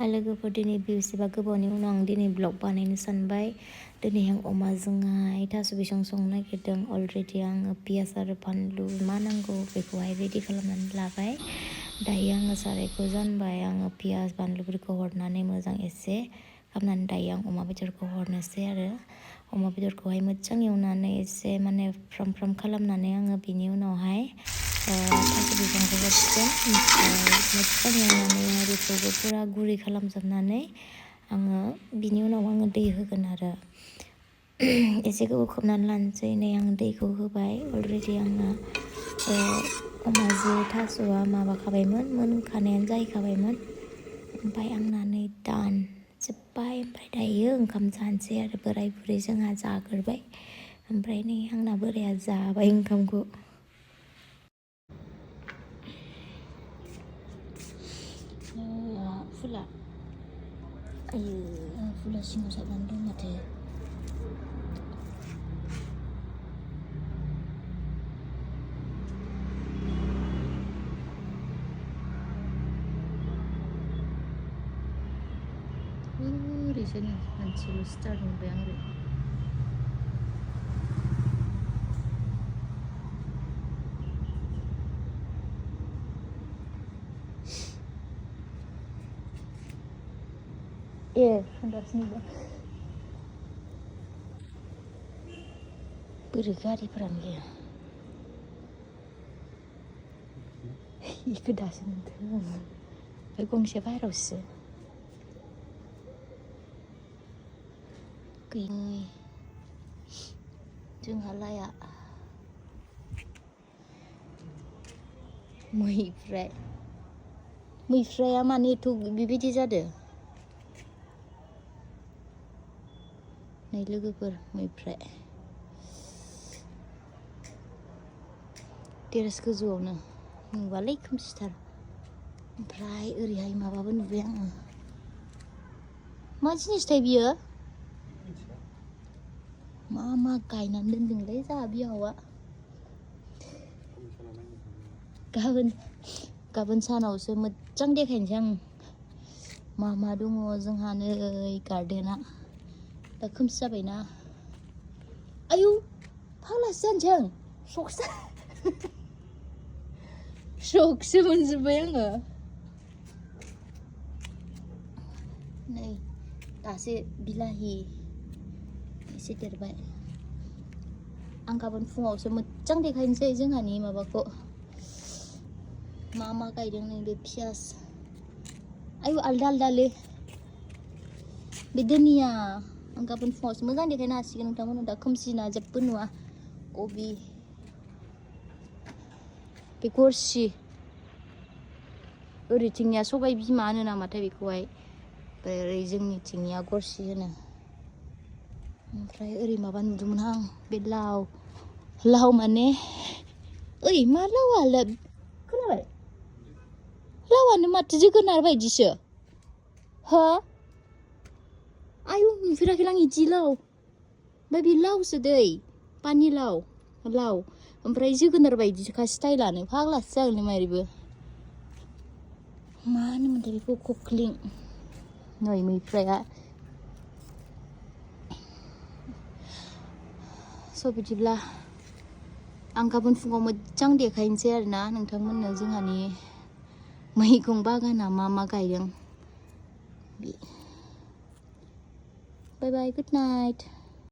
लोगोफोर दिनै बेसेबा गोबावनि उनाव आं दिनै ब्लग बानायनो सानबाय। दिनै आं अमाजोंहाय थास' बिसं संनो नागिरदों। अलरेडि आङो पियास आरो फानलु मा नांगौ बेखौहाय रेडि खालामनानै लाबाय। दायो आङो सारायखौ जानबाय। आङो पियास बानलुफोरखौ हरनानै मोजां एसे खालामनानै दायो आं अमा बेदरखौ हरनोसै आरो अमा बेदरखौहाय मोजां एवनानै एसे माने फ्राम फ्राम खालामनानै आङो बिनि उनावहाय थास' बिसंखौ हरसिगोन। मोजां एवनानैहाय बेखौबो पुरा गुरै खालामजोबनानै आङो बिनि उनाव आङो दै होगोन आरो एसे गोबाव खोबनानै लानोसै। नै आं दैखौ होबाय। अलरेडि आंना अमाजों थास'आ माबाखाबायमोन, मोनखानायानो जाहैखाबायमोन। ओमफ्राय आंना नै दान जोब्बाय। ओमफ्राय दायो ओंखाम जानोसै आरो बोराय बुरै जोंहा जाग्रोबाय। ओमफ्राय नै आंना बोराया जाबाय ओंखामखौ। फुला फुला सिङाव साबनानै दं माथो। ओरैसोनो मानसिल' स्टार नुबाय आं ओरै। थांगासिनो दं। बोरै गारिफोरानो गैया। इखौ दासो नुदों आङो। ओमफ्राय गंसे बाहेरावसो गैयै जोंहा लाया मैफ्राया मानो एथ' बेबायदि जादों? नै लोगोफोर मैफ्राय टेरेस गोजौआवनो नुबालै खोमसिथार। ओमफ्राय ओरैहाय माबाबो नुबाय आङो। मा जिनिसथाय बियो? मा गायनानै दोनदोंलै जोंहा बिहावा। गाबोन सानावसो मोजां देखायनोसै आं मा दङ जोंहा नै गार्डेना। दा खोमसि जाबायना। आयौ फाग्लासो जानोसै आं। सकसो मोनजोब्बाय आङो। नै दासो बिलाहि एसे देरबाय। आं गाबोन फुङावसो मोजां देखायनोसै जोंहानि माबाखौ मा गायदों। नै बे पियास आयु आलदा बे दोनिया आं गाबोन फुङावसो मोजां देखायनो हासिगोन नोंथांमोननो। दा खोमसिना जेबो नुवा। कबि बे गरसि ओरैथिंनिया सबाय बिमा होनो नामाथाय बेखौहाय। ओमफ्राय ओरै जोंनिथिंनिया गरसि होनो। ओमफ्राय ओरै माबा नुदोंमोन आं बे लाव माने ओइ मा लावआलाय खोनाबाय? लावआनो माथो जोगोनार बायदिसो। हो आयु नुफेराखै आं इदि लाव। ओमफ्राय बे लावसो दै पानि लाव ओमफ्राय जोगोनार बायदिसोखा स्टाइलानो। फाग्लासो जागोनलै मारैबो। मा होनोमोनथाय बेखौ खख्लिं। नै मैफ्राया बिदिब्ला आं गाबोन फुङाव मोजां देखायनोसै आरोना नोंथांमोननो जोंहानि मैगं बागाना मा गायदों। बाय बाय गुड नाइट।